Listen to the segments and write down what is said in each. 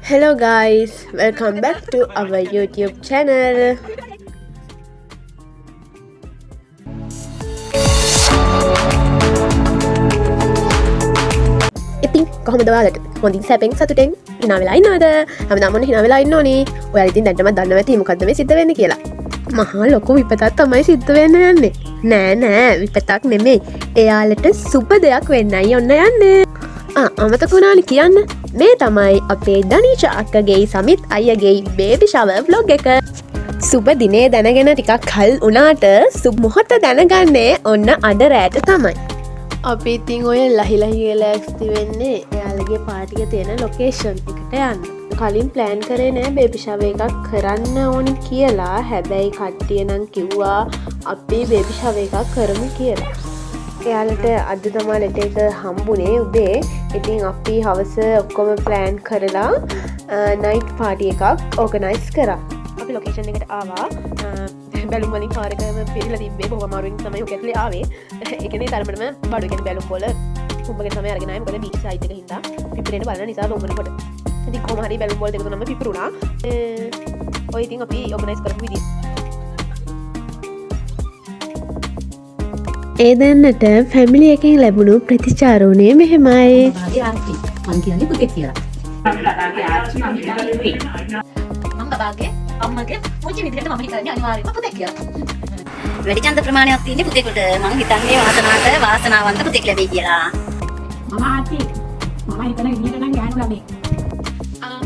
Hello guys, welcome back to our YouTube channel. ඉතින් කොහොමද ඔයාලට හොඳින් සැපෙන් සතුටෙන් hina වෙලා ඉන්නවද? හැමදාම ඔන්න hina වෙලා ඉන්න ඕනේ. ඔයාලා ඉතින් දැන්නම දන්නවා ඇති මොකද්ද මේ සිද්ධ වෙන්නේ කියලා. මහා ලොකු විපතක් තමයි සිද්ධ වෙන්න යන්නේ. නෑ විපතක් නෙමෙයි. එයාලට සුබ දෙයක් වෙන්නයි ඔන්න යන්නේ. අමතක වුණානේ කියන්න. මේ තමයි අපේ දනීෂා අක්කගේ සමිත් අයියගේ බේබි ෂවර් vlog එක. සුබ දිනේ දැනගෙන ටිකක් කල් වුණාට සුබ මොහොත දැනගන්නේ ඔන්න අද රෑට තමයි. අපි ඉතින් ඔය ලහිලහි ලෑස්ති වෙන්නේ එයාලගේ පාටික තියෙන ලොකේෂන් එකට යන්න. කලින් ප්ලෑන් කරේ නෑ බේබි ෂවර් එකක් කරන්න ඕනි කියලා. හැබැයි කට්ටිය නම් කිව්වා අපි බේබි ෂවර් එකක් කරමු කියලා. එයාලට අද තමා ලෙට එක හම්බුනේ උදේ. ඉතින් අපි හවස ඔක්කොම ප්ලෑන් කරලා නයිට් පාටි එකක් ඕගනයිස් කරා. අපි ලොකේෂන් එකට ආවා. බැලුම් වලින් කාර් එකම පිරීලා තිබ්බේ. බොහොම අමාරුවෙන් තමයි ඔක ඇතුලේ ආවේ. ඒ කියන්නේ තරමටම බඩු කියන්නේ බැලුම් වල උඹගෙන තමයි අරගෙන ආවේ. මොකද බීච් සයිඩ් එක හින්දා පිපිරෙන්න බලන නිසා ලොම්බනකොට. ඉතින් කොහොම හරි බැලුම් වල දෙක තුනම පිපිරුණා. ඔය ඉතින් අපි ඕගනයිස් කරපු විදිය. ඒ දෙන්නට ෆැමිලි එකෙන් ලැබුණු ප්‍රතිචාරෝණය මෙහෙමයි. මං කියන්නේ පුතේ කියලා. මම බබාගේ අම්මගේ පුංචි විදිහට මම හිතන්නේ අනිවාර්යයෙන්ම පුතේ කියලා. වැඩි ඡන්ද ප්‍රමාණයක් තියෙන්නේ පුතේකට. මං හිතන්නේ වාසනාවන්ත පුතෙක් ලැබෙයි කියලා. මම ආච්චි මම හිතන විදිහට නම් ගෑනු ළමයි.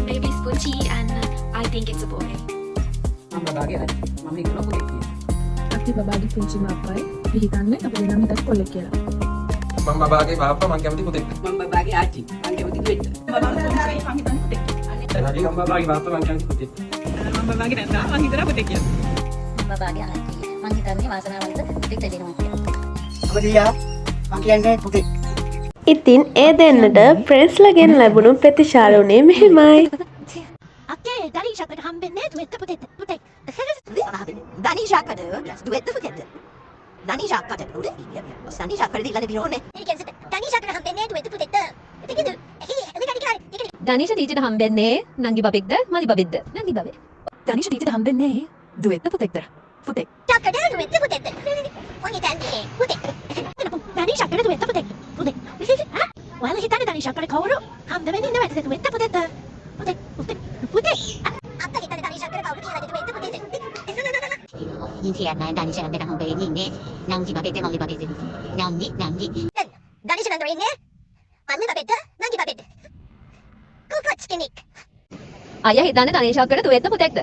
Baby is Gucci and I think it's a boy. මම බබාගේ ආච්චි මම හිතන පුතෙක් කියලා. අපි බබාගේ පුංචිම අප්පයි අපි හිතන්නේ අපි දෙන්නම හිතත් කොල්ලෙක් කියලා. මම බබාගේ බාප්පා මං කැමති පුතෙක්. මම බබාගේ ආච්චි මම කැමති දුවෙක්. බබාගේ පුංචි මම හිතන්නේ පුතෙක් කියලා. මම බබාගේ බාප්පා මං කැමති පුතෙක්. මම බබාගේ නැත්තා මම හිතන පුතෙක් කියලා. මම බබාගේ ආච්චි මං හිතන්නේ වාසනාවන්ත පුතෙක් ලැබෙනවා කියලා. ඔබ දියා මං කියන්නේ පුතෙක්. ඉතින් ඒ දෙන්නට ප්‍රෙස්ලගෙන් ලැබුණු ප්‍රතිචාරෝණය මෙහෙමයි. අක්කේ දනීෂාකට හම්බෙන්නේ දුවෙත් පුතෙක්. දනීෂාකට දුවෙත් පුතෙක්. දනීෂාකට පුතේ. දනීෂාකට දීලා දෙන්නේ. ඒ කියන්නේ දනීෂාකට හම්බෙන්නේ දුවෙත් පුතෙක්. දනීෂ ටීචර්ට හම්බෙන්නේ නංගි බබෙක්ද මලි බබෙක්ද? නංගි බබේ. දනිෂ ටීචර්ට හම්බෙන්නේ දුවෙත්ද පුතෙක්ද? පුතෙක්. ඩාක්ටර් දුවෙත් පුතෙක්. ඔය හිතන්නේ පුතෙක්. දනීෂාකට දුවෙත් පුතෙක්. පුතෙක්. ඔයාලා හිතන්නේ දනීෂාකට කවුරු හම්බෙන්නේ නැවැද දුවෙත් පුතෙක්. පුතෙක්. පුතෙක්. අප්පා හිතන්නේ දනීෂාකට කවුරු කියලා දුවෙත් පුතෙක්. ඉතින් දනීෂාකට හම්බෙන්නේ නංගි බබෙක්ද මලි බබෙක්ද? නංගි. දනීෂ නංගි ඉන්නේ මල්ලි බබෙක්ද නංගි බබෙක්ද? කුකුච් කෙනෙක්. අයියා හිතන්නේ දනීෂාකට දුවෙත් පුතෙක්ද?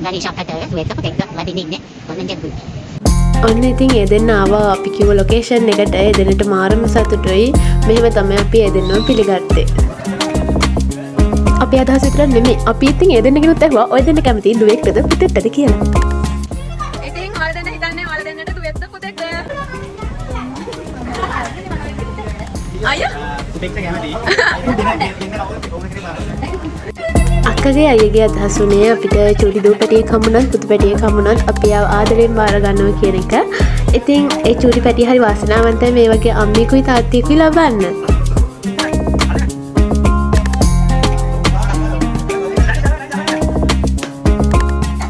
දනීෂාකට දුවෙත් පුතෙක්ද ලැබෙන්නේ ඔන්න ජෙබ්බු. ඔන්න ඉතින් ඒ දෙන්න ආවා අපි කිව්ව ලොකේෂන් එකට. ඒ දෙන්නට මාරම සතුටුයි. මෙහෙම තමයි අපි ඒ දෙන්නව පිළිගත්තේ. අපි අදහස් විතර නෙමෙයි. අපි ඉතින් ඒ දෙන්නගෙනුත් ඇහුවා ඔය දෙන්න කැමති දුවෙක්ද පුතෙක්ද කියලා. ඉතින් ඔයාලා දෙන්න හිතන්නේ ඔයාලා දෙන්නට දුවෙත් පුතෙක්ද? අයියා පුතෙක්ට කැමති. අක්කගේ අයගේ අදහස් වුණේ අපිට චූටි දූ පැටියෙක් හම්බුනත් පුතු පැටියෙක් හම්බුනත් අපි ආදරෙන් බාර ගන්නවා කියන එක. ඉතින් ඒ චූටි පැටිය හරි වාසනාවන්තයි මේ වගේ අම්මිකුයි තාත්තියකුයි ලබන්න.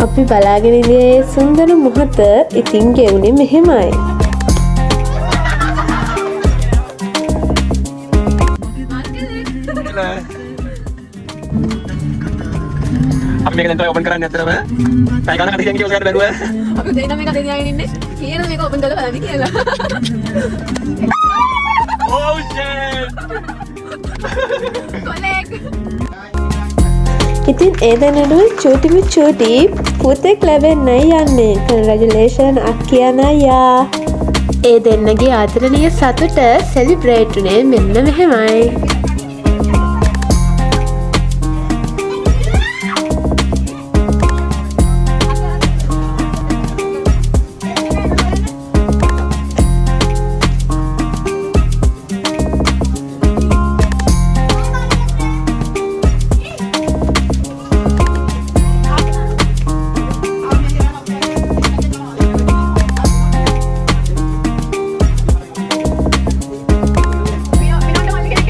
අපි බලාගෙන ඉන්නේ සුන්දර මොහොත ඉතින් ගෙවුනේ මෙහෙමයි. අපි මේක දැන් තමයි ඕපන් කරන්න ඇත්තටම. පැය ගණනකට හිටියන් කියලා ඔයාලට බැලුවා. අපි දෙන්නම එක දෙවියන් ඉන්නේ. කියන මේක ඕපන් කරලා බලන්න කියලා. Oh shit. කොලෙක්. ඉතින් ඒ දෙන්නට චූටිම චූටි පුතෙක් ලැබෙන්නයි යන්නේ. කන්ග්‍රැචුලේෂන් අක්කියන් අයියා. ඒ දෙන්නගේ ආදරණීය සතුට සෙලිබ්‍රේට් උනේ මෙන්න මෙහෙමයි. We don't want to get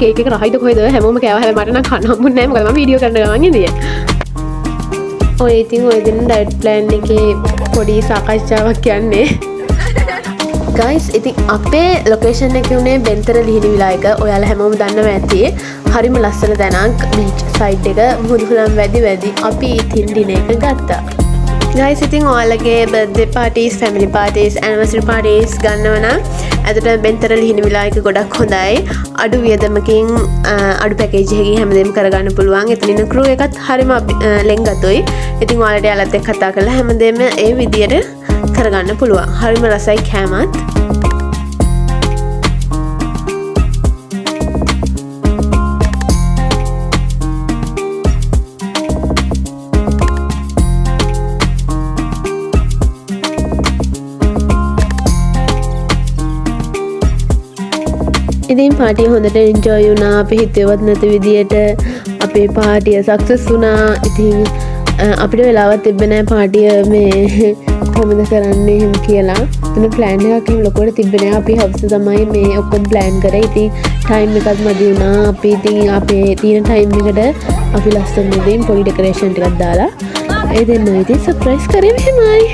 cake එක රහයිද කොහෙද හැමෝම කෑවා හැබැයි මට නම් කන්න හම්බුන්නේ නැහැ මොකද මම වීඩියෝ කරන ගමන් ඉඳියේ. ඔය ඉතින් ඔය දින ඩයට් ප්ලෑන් එකේ පොඩි සාකච්ඡාවක් යන්නේ. ගයිස් ඉතින් අපේ ලොකේෂන් එක උනේ බෙන්තර ලිහිණි විලායක. ඔයාලා හැමෝම දන්නවා ඇති. හරිම ලස්සන තැනක් බීච් සයිඩ් එක මුදුහුලම් වැඩි අපි ඉතින් ඩිනර් එක ගත්තා. ගයිස් ඉතින් ඔයාලගේ birthday parties family parties anniversary parties ගන්නව නම් ඇතට බෙන්තර ලිහිණි විලායක ගොඩක් හොඳයි. අඩු වියදමකින් අඩු පැකේජ් එකකින් හැමදේම කරගන්න පුළුවන්. එතනින් ක්‍රූ එකත් හරිම ලෙන්ගතුයි. ඉතින් ඔයාලට යාළුවත් එක්ක කතා කරලා හැමදේම ඒ විදියට කරගන්න පුළුවන්. හරිම රසයි කෑමත්. ඉතින් පාටිය හොඳට එන්ජොයි වුණා. අපි හිතුවත් නැති විදියට අපේ පාටිය සක්සස් වුණා. ඉතින් අපිට වෙලාවක් තිබ්බේ නැහැ පාටිය මේ කොහොමද කරන්නේ එහෙම කියලා. එතන ප්ලෑන් එකක් එහෙම ලොකුවට තිබ්බේ නැහැ. අපි හවස තමයි මේ ඔක්කොම ප්ලෑන් කරේ. ඉතින් ටයිම් එකක් මදි වුණා. අපි ඉතින් අපේ තියෙන ටයිම් එකට අපි ලස්සන දෙයින් පොඩි ඩෙකොරේෂන් ටිකක් දාලා ඒ දෙන්න ඉතින් සර්ප්‍රයිස් කරේ මෙහෙමයි.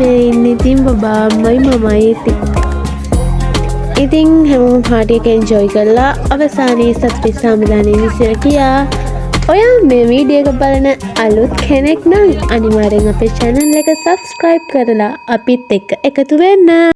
මේ ඉන්නේ ඉතින් බබාමයි මමයි ඉතින් හැමෝම පාටි එක එන්ජොයි කරලා අවසානයේ සතුටින් සමාදානයේ විසිර ගියා. ඔයා මේ වීඩියෝ එක බලන අලුත් කෙනෙක් නම් අනිවාර්යෙන් අපේ channel එක subscribe කරලා අපිත් එක්ක එකතු වෙන්න.